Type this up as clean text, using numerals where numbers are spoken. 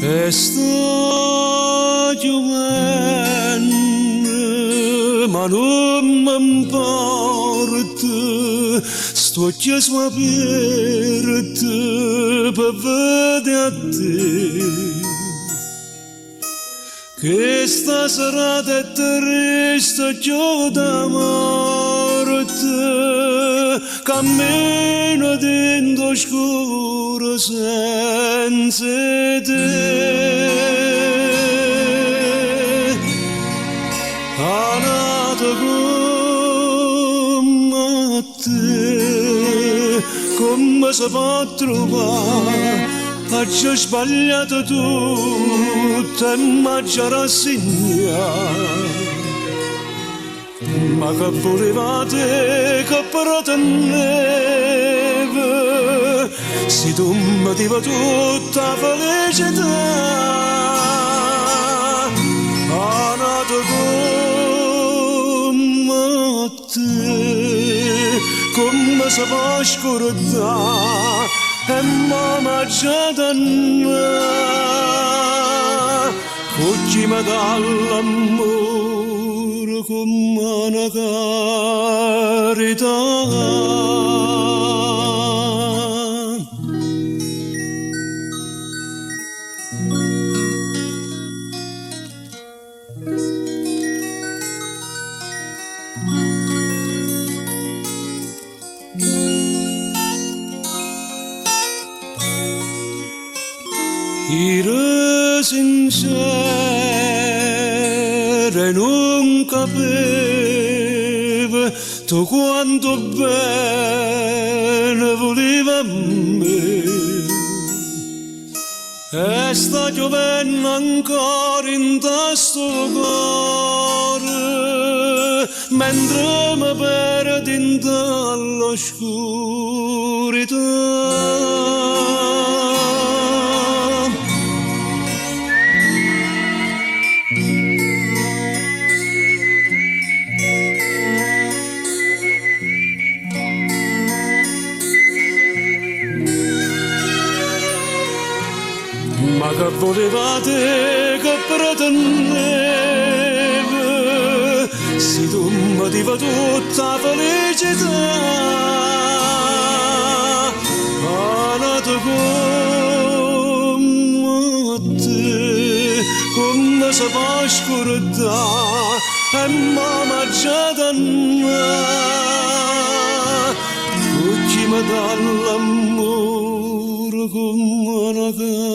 E sta giovane, ma non mi importa, sto chiuso aperto per vedere a te. Che sta serata è triste, io da morte, cammino dentro scuro senza te. Anato come te, come si può trovare? Faccio sbagliato tutto e mi ci rassegnare. Ma che volevate che pretendeva se tu mi diva tutta felicità? Nato come te, come si può scordare? E mamma già da noi, fuggimi dall'amore come una carità. Ira sincera non capeva tu quanto bene voleva a me. E sta giovenne ancora in questo cuore, mentre mi perde in dall'oscurità. Ma che volevate che pretendeva se tu mi diva tutta felicità? Nato come te, come si può scordare? E mamma già da noi, fuggimi dall'amore come una carità.